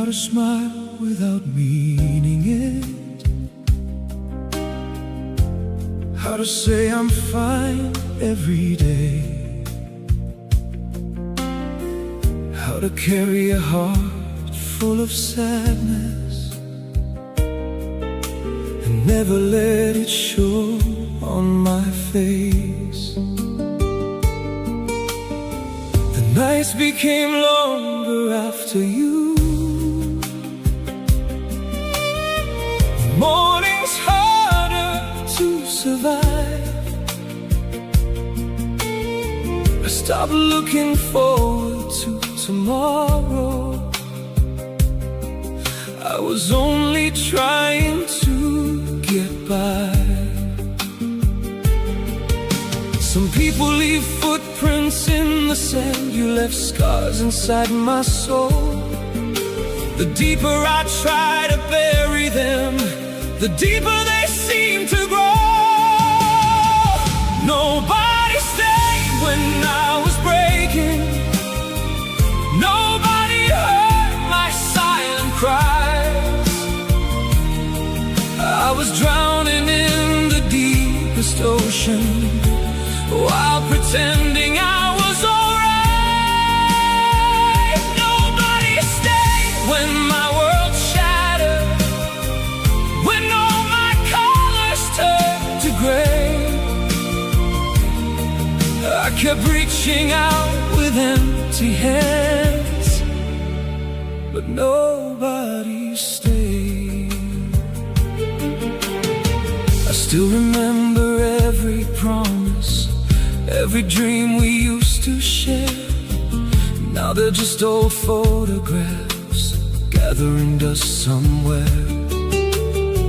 how to smile without meaning it, how to say I'm fine every day, how to carry a heart full of sadness and never let it show on my face. The nights became longer after you, the mornings harder to survive. I stopped looking forward to tomorrow. I was only trying to get by. Some people leave footprints in the sand. You left scars inside my soul. The deeper I try to bury them, the deeper they seem to grow. Nobody stayed when I was breaking. Nobody heard my silent cries. I was drowning in the deepest ocean while pretending I was alright. Nobody stayed when my world shattered, when all my colors turned to gray. I kept reaching out with empty hands, but nobody stayed. I still remember every promise, every dream we used to share. Now they're just old photographs gathering dust somewhere.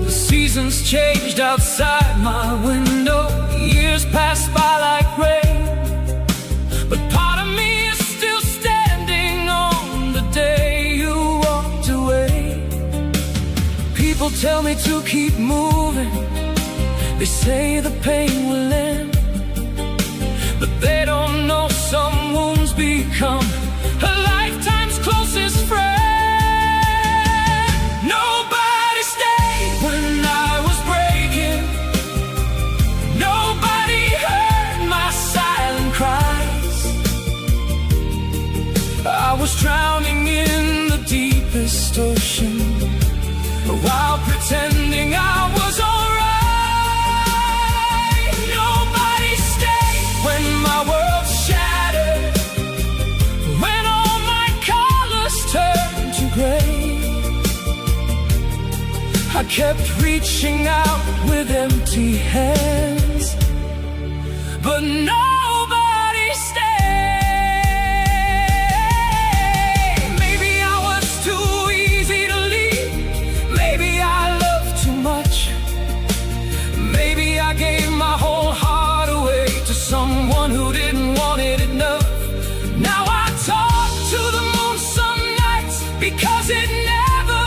The seasons changed outside my window. Years passed by like rain, but part of me is still standing on the day you walked away. People tell me to keep moving. They say the pain will end, but they don't know some wounds become a lifetime's closest friend. Nobody stayed when I was breaking. Nobody heard my silent cries. I was drowning in the deepest ocean while pretending I was alright. Nobody stayed when my world shattered, when all my colors turned to gray. I kept reaching out with empty hands, but nobody stayed. Maybe I was too easy to leave. Maybe I loved too much. Maybe I gave my whole heart away to someone who didn't want it enough. Now I talk to the moon some nights because it never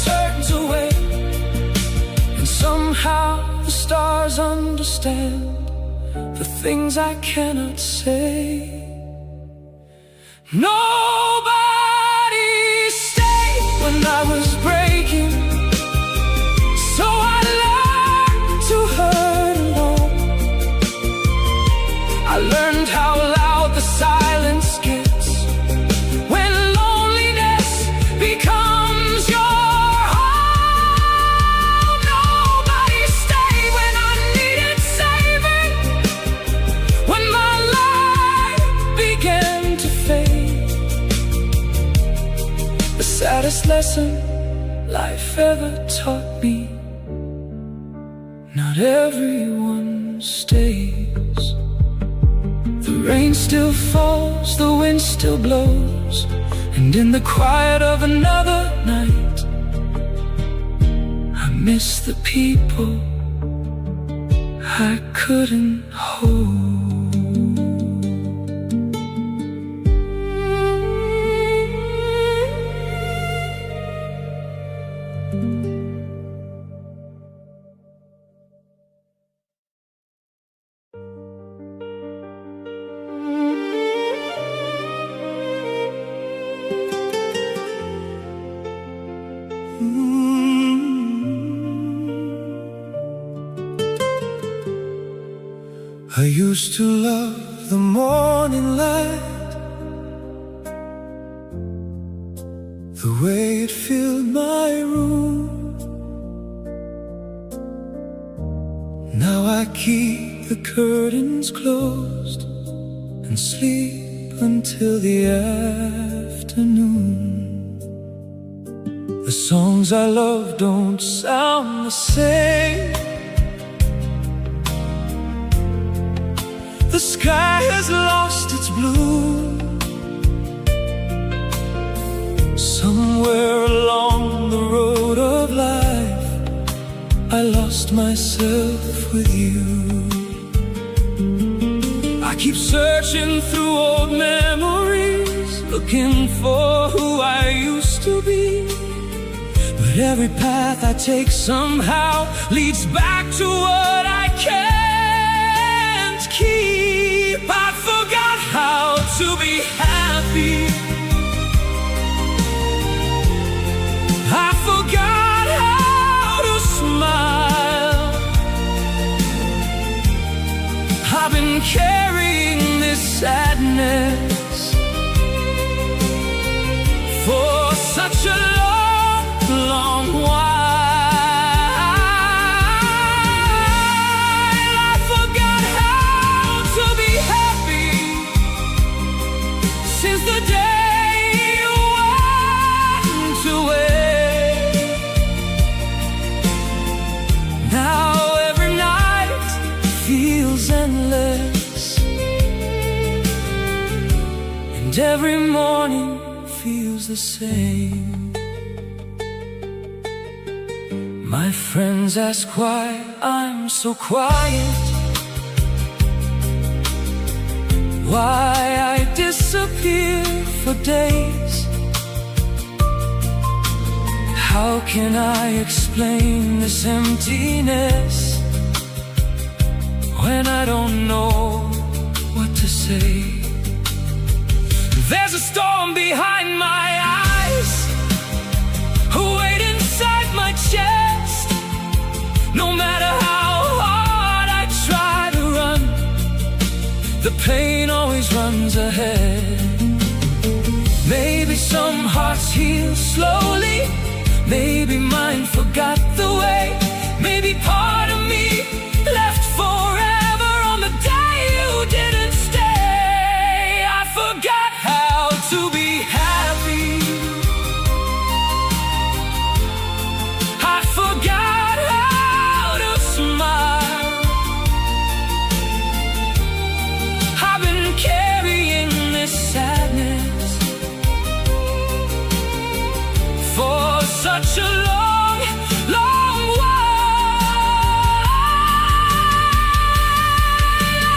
turns away. And somehow the stars understand the things I cannot say. Nobody stayed when I was breaking, so I learned to hurt alone. I learned how loud the silence gets when loneliness becomes your home. Nobody stayed when I needed saving, when my life began to fade. The saddest lesson life ever taught me: not everyone stays. The rain still falls, the wind still blows, and in the quiet of another night, I miss the people I couldn't hold. used to love the morning light, the way it filled my room. Now I keep the curtains closed and sleep until the afternoon. The songs I love don't sound the same. The sky has lost its blue. Somewhere along the road of life, I lost myself with you. I keep searching through old memories, looking for who I used to be. But every path I take somehow leads back to what I can't keep. I forgot how to be happy. I forgot how to smile. I've been carrying this sadness for such a long while. I forgot how to be happy since the day you went away. Now every night feels endless, and every morning feels the same. My friends ask why I'm so quiet, why I disappear for days. How can I explain this emptiness when I don't know what to say? There's a storm behind my eyes, wait inside my chest. No matter how hard I try to run, the pain always runs ahead. Maybe some hearts heal slowly, maybe mine forgot the way. Maybe part of me left forever on the day you didn't stay. I forgot how to be happy. I forgot how to smile. I've been carrying this sadness for such a long, long while.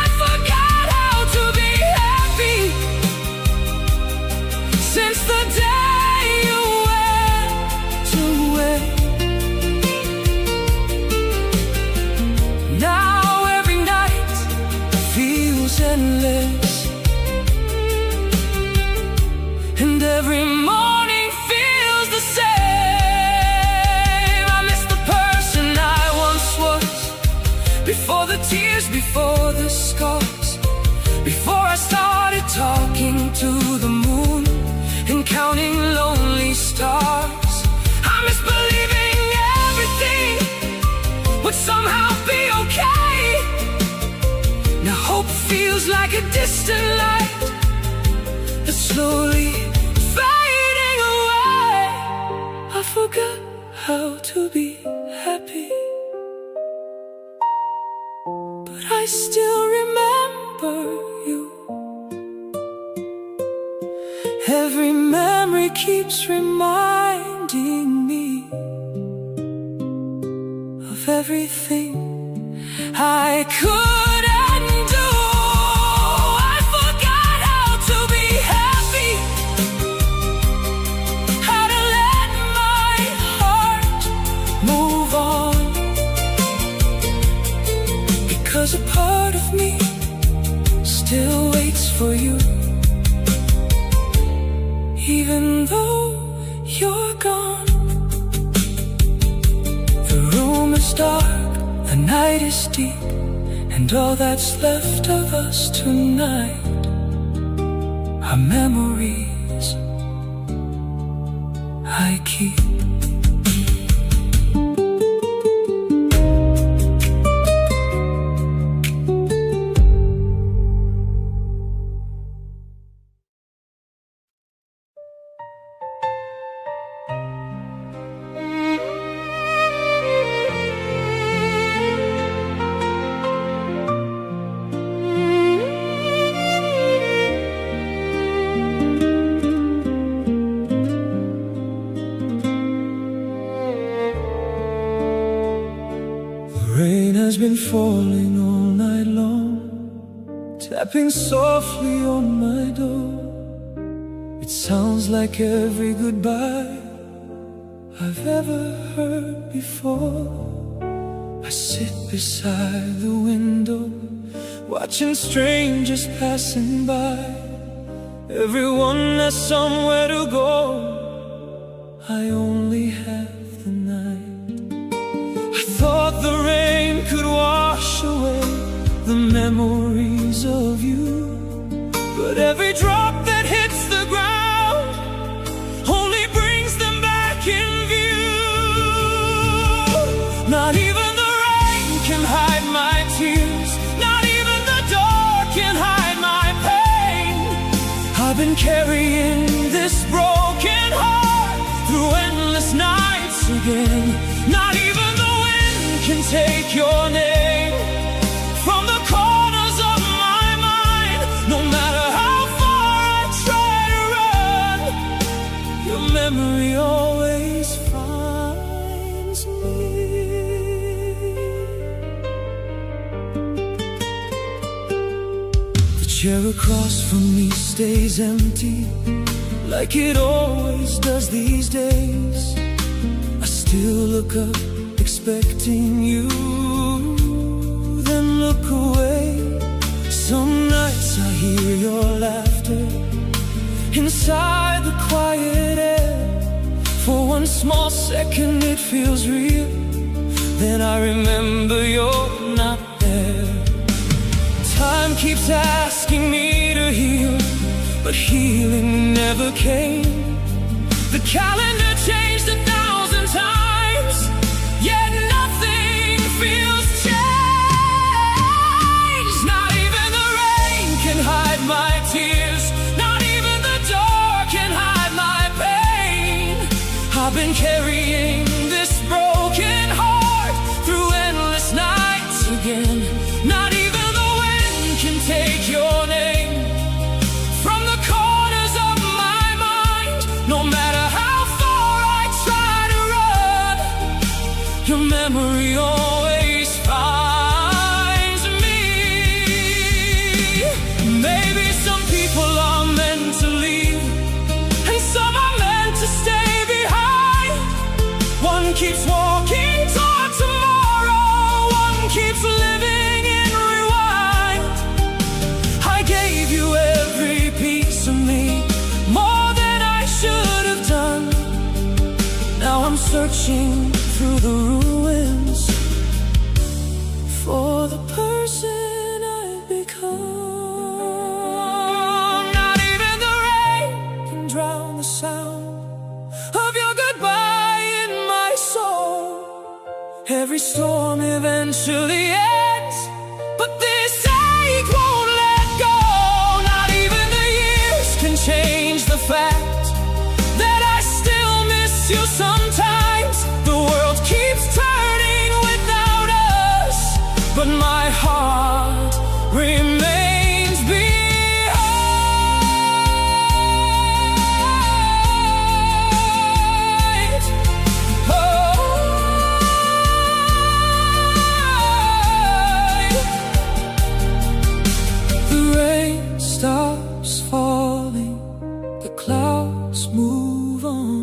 I forgot how to be happy since the day you went away. Now every night feels endless, and every morning feels the same. I miss the person I once was, before the tears, before the scars, before I started talking to the moon and counting lonely stars. I miss believing everything would somehow be okay. Now hope feels like a distant light that's slowly fading away. I forgot how to be happy, but I still remember you. Every memory keeps reminding me of everything I couldn't do. I forgot how to be happy, how to let my heart move on, because a part of me still waits for you. Even though you're gone, the room is dark, the night is deep, And all that's left of us tonight are memories I keep. Has been falling all night long, tapping softly on my door. It sounds like every goodbye I've ever heard before. I sit beside the window, watching strangers passing by. Everyone has somewhere to go, I only have the night. I thought the rain could wash away the memories of you, but every drop that hits the ground only brings them back in view. Not even the rain can hide my tears, not even the dark can hide my pain. I've been carrying this broken heart through endless nights again. Not even can take your name from the corners of my mind. No matter how far I try to run, your memory always finds me. The chair across from me stays empty, like it always does these days. I still look up expecting you, then look away. Some nights I hear your laughter inside the quiet air. For one small second it feels real, then I remember you're not there. Time keeps asking me to heal, but healing never came. The calendar changed 1,000 times, yet nothing feels changed. Not even the rain can hide my tears, not even the dark can hide my pain. I've been carrying this broken heart through endless nights again. Not even the wind can take your name from the corners of my mind. No matter how far I try to run, your memory always finds me. Maybe some people are meant to leave, and some are meant to stay behind. One keeps walking toward tomorrow, one keeps living in rewind. I gave you every piece of me, more than I should have done. Now I'm searching through the ruins for the person I've become. Not even the rain can drown the sound of your goodbye in my soul. Every storm eventually ends, but this ache won't let go. Not even the years can change the fact that I still miss you sometimes. The world keeps turning without us, but my heart remains behind. Oh, the rain stops falling, the clouds move on,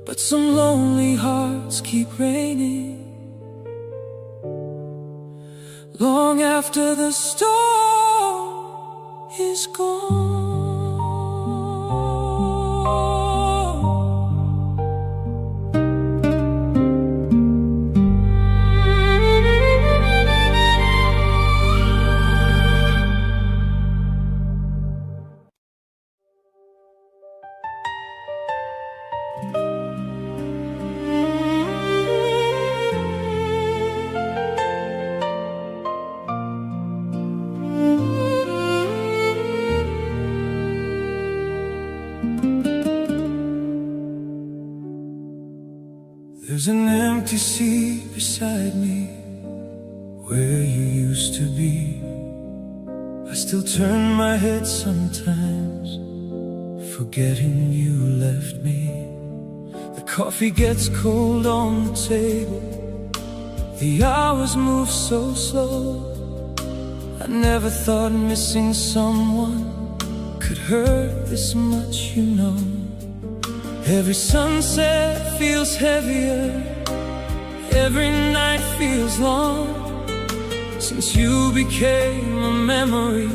but some lonely hearts keep raining. Long after the storm is gone. There's an empty seat beside me, where you used to be. I still turn my head sometimes, forgetting you left me. The coffee gets cold on the table, the hours move so slow. I never thought missing someone could hurt this much, you know. Every sunset feels heavier, every night feels long. Since you became a memory,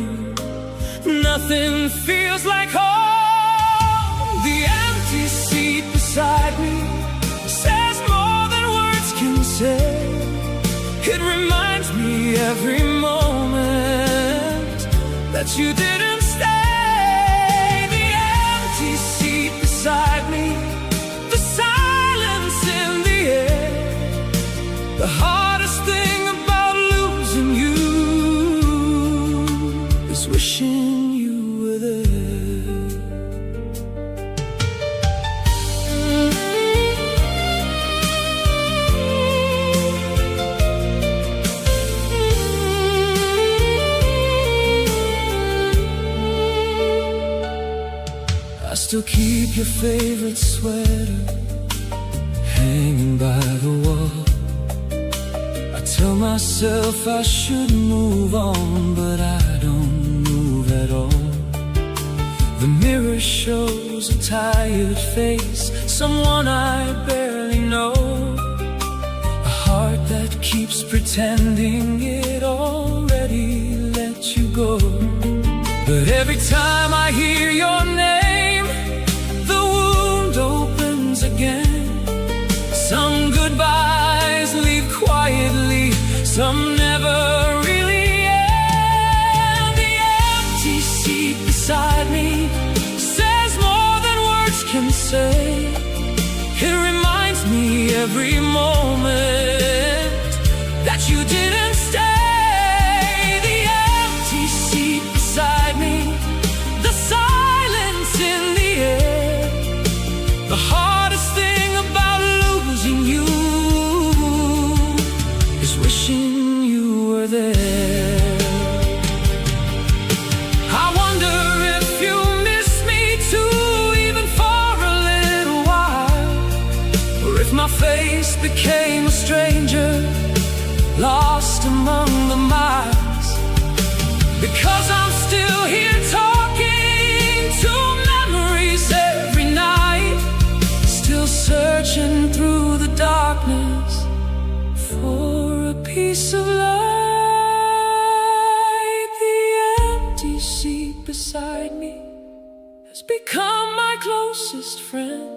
nothing feels like home. The empty seat beside me says more than words can say. It reminds me every moment that you didn't stay. The empty seat beside me, the silence in the air. The hardest thing about losing you is wishing you were there. I still keep your favorite sweater hanging by the wall. I tell myself I should move on, but I don't move at all. The mirror shows a tired face, someone I barely know. A heart that keeps pretending it already let you go. But every time I hear your name, the wound opens again. Some goodbyes leave quietly, some never really end. The empty seat beside me says more than words can say. It reminds me every moment that you didn't stay. The empty seat beside me, the silence in the air. The hardest thing about losing you is wishing you were there. I wonder if you miss me too, even for a little while, or if my face became a stranger, lost among the miles. Because I'm still here talking to memories every night, still searching through the darkness for a piece of light. The empty seat beside me has become my closest friend.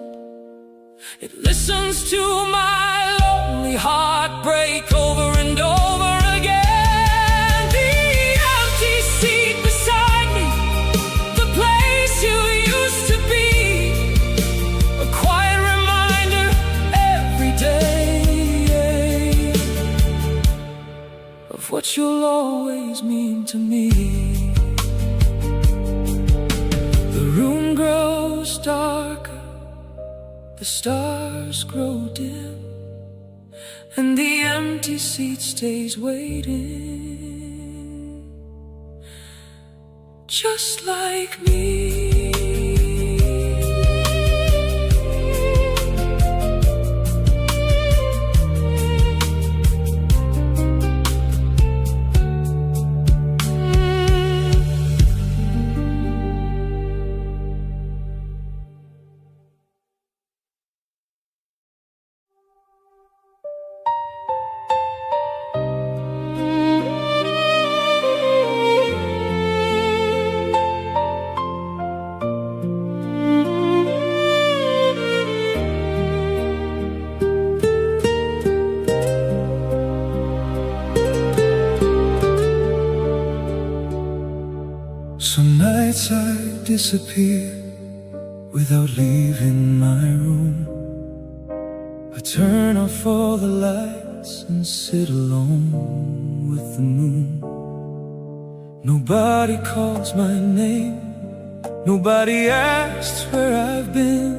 It listens to my lonely heart break over and over again. The empty seat beside me, the place you used to be, a quiet reminder every day of what you'll always mean to me. The room grows darker, the stars grow dim, and the empty seat stays waiting, just like me. Some nights I disappear without leaving my room. I turn off all the lights and sit alone with the moon. Nobody calls my name, nobody asks where I've been.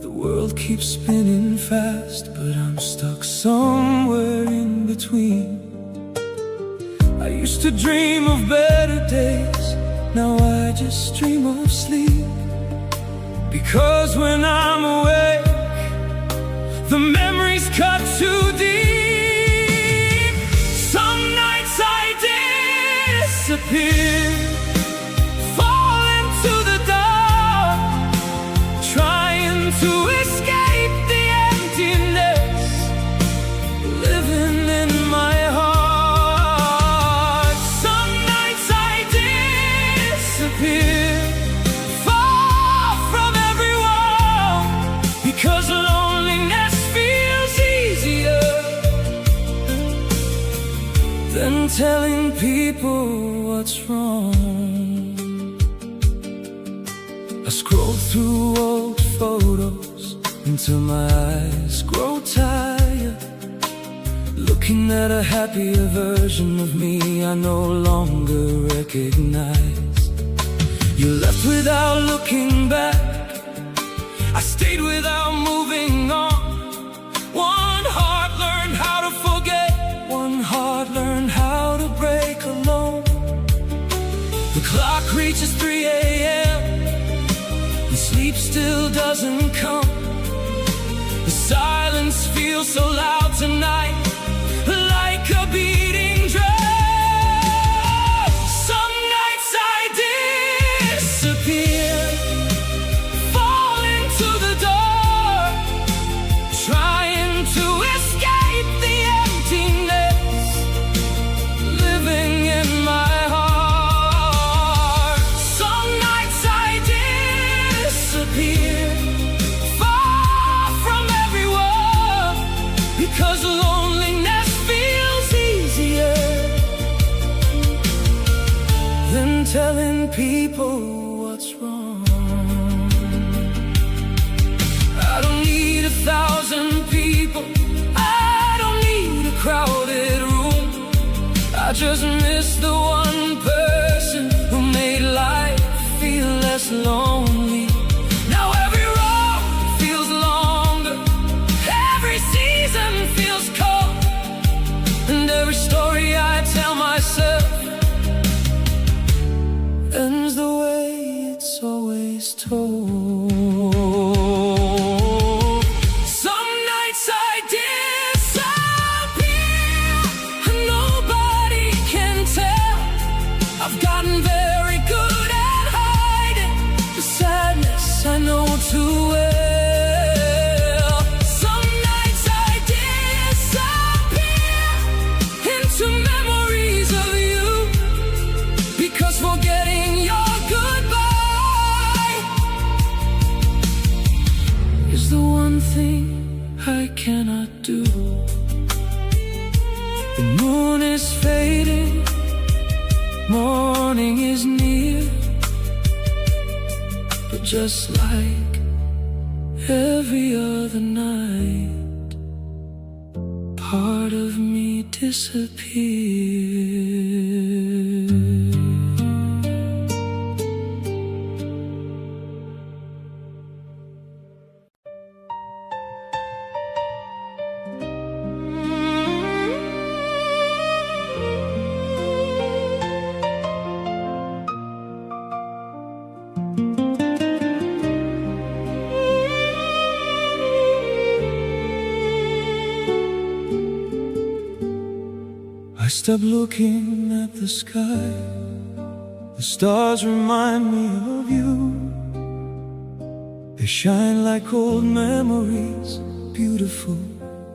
The world keeps spinning fast, but I'm stuck somewhere in between. I used to dream of better days, now I just dream of sleep. Because when I'm awake, the memories cut too deep. Some nights I disappear, fall into the dark, trying to escape the emptiness living in my heart. Some nights I disappear, far from everyone, because loneliness feels easier than telling people what's wrong. I scroll through old photos until my eyes grow tired, looking at a happier version of me I no longer recognize. You left without looking back, I stayed without moving on. One heart learned how to forget, one heart learned how to break alone. The clock reaches 3 a.m. and sleep still doesn't come. The silence feels so loud tonight, like a beating drum. Some nights I disappear, fall into the dark, trying to escape the emptiness living in my heart. Some nights I disappear, far from everyone, because loneliness feels easier than telling people what's wrong. I don't need 1,000 people, I don't need a crowded room. I just miss the one person who made life feel less lonely. Now every road feels longer, every season feels cold, and every story I tell myself ends the way it's always told. Some nights I disappear, and nobody can tell. I've gotten very good at hiding the sadness I know too well. Some nights I disappear into memories of you, because forgetting your goodbye is the one thing I cannot do. The moon is fading, morning is near, but just like every other night, part of me disappears. I stop looking at the sky, the stars remind me of you. They shine like old memories, beautiful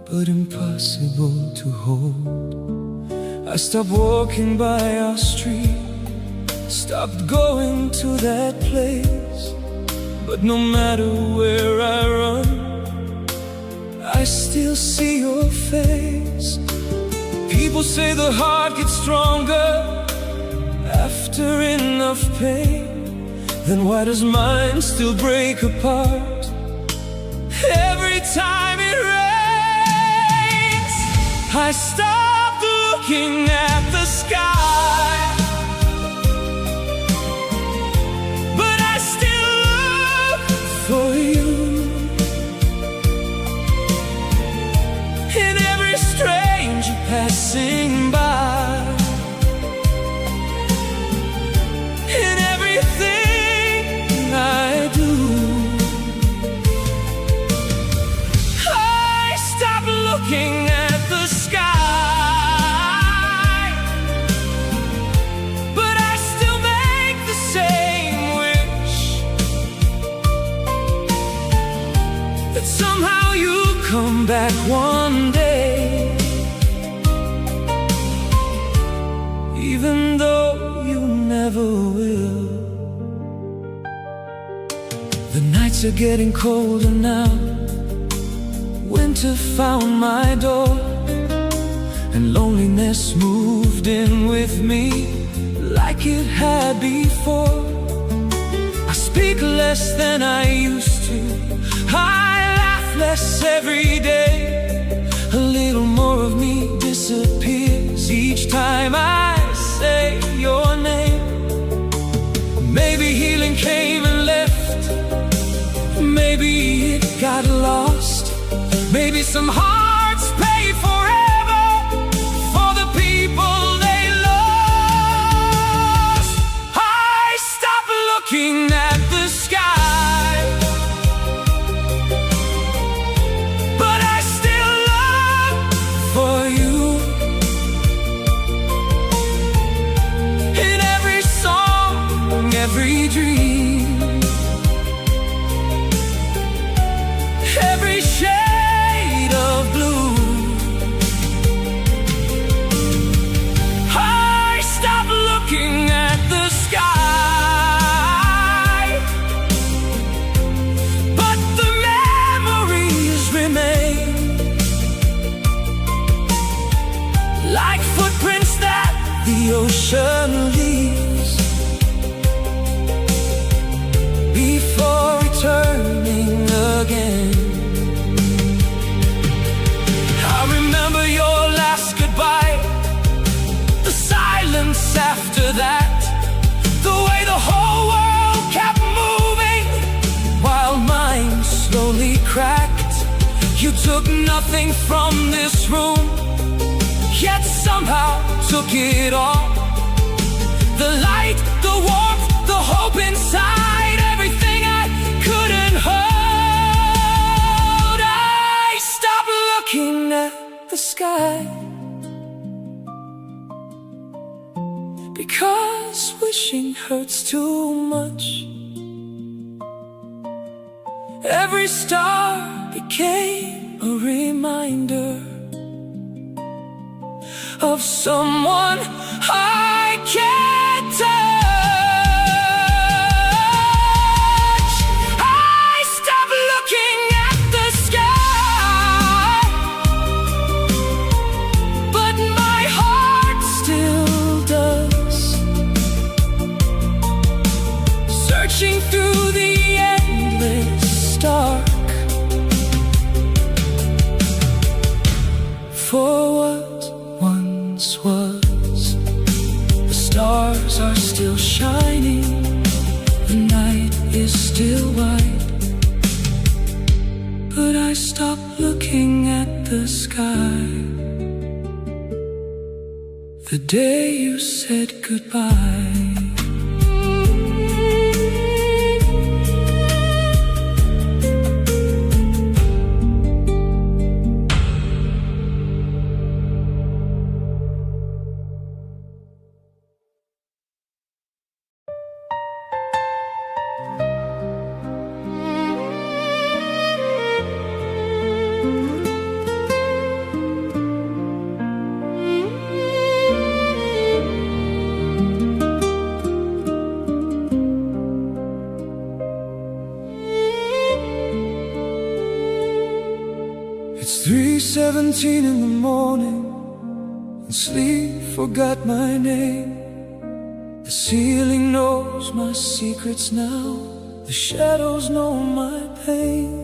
but impossible to hold. I stopped walking by our street, stopped going to that place, but no matter where I run, I still see your face. People say the heart gets stronger after enough pain. Then why does mine still break apart every time it rains? I stopped looking at the sky, but I still look for you. Yet somehow you'll come back one day, even though you never will. The nights are getting colder now. Winter found my door, and loneliness moved in with me like it had before. I speak less than I used to, I laugh less every day. A little more of me disappears each time I say your name. Maybe healing came and left, maybe it got lost. Maybe some hearts pay forever for the people they lost. I stop looking at the sky, but I still look for you. In every song, every dream, every shade of blue. I stop looking at the sky, but the memories remain, like footprints that the ocean leaves before returning again. I remember your last goodbye, the silence after that, the way the whole world kept moving while mine slowly cracked. You took nothing from this room, yet somehow took it all. The light, the warmth, the hope inside, everything I couldn't hold. I stopped looking at the sky, because wishing hurts too much. Every star became a reminder of someone I can't touch. I stop looking at the sky, but my heart still does, searching through the endless dark for what once was. The stars are still shining, the night is still white, but I stopped looking at the sky the day you said goodbye. It's 3:17 in the morning, and sleep forgot my name. The ceiling knows my secrets now, the shadows know my pain.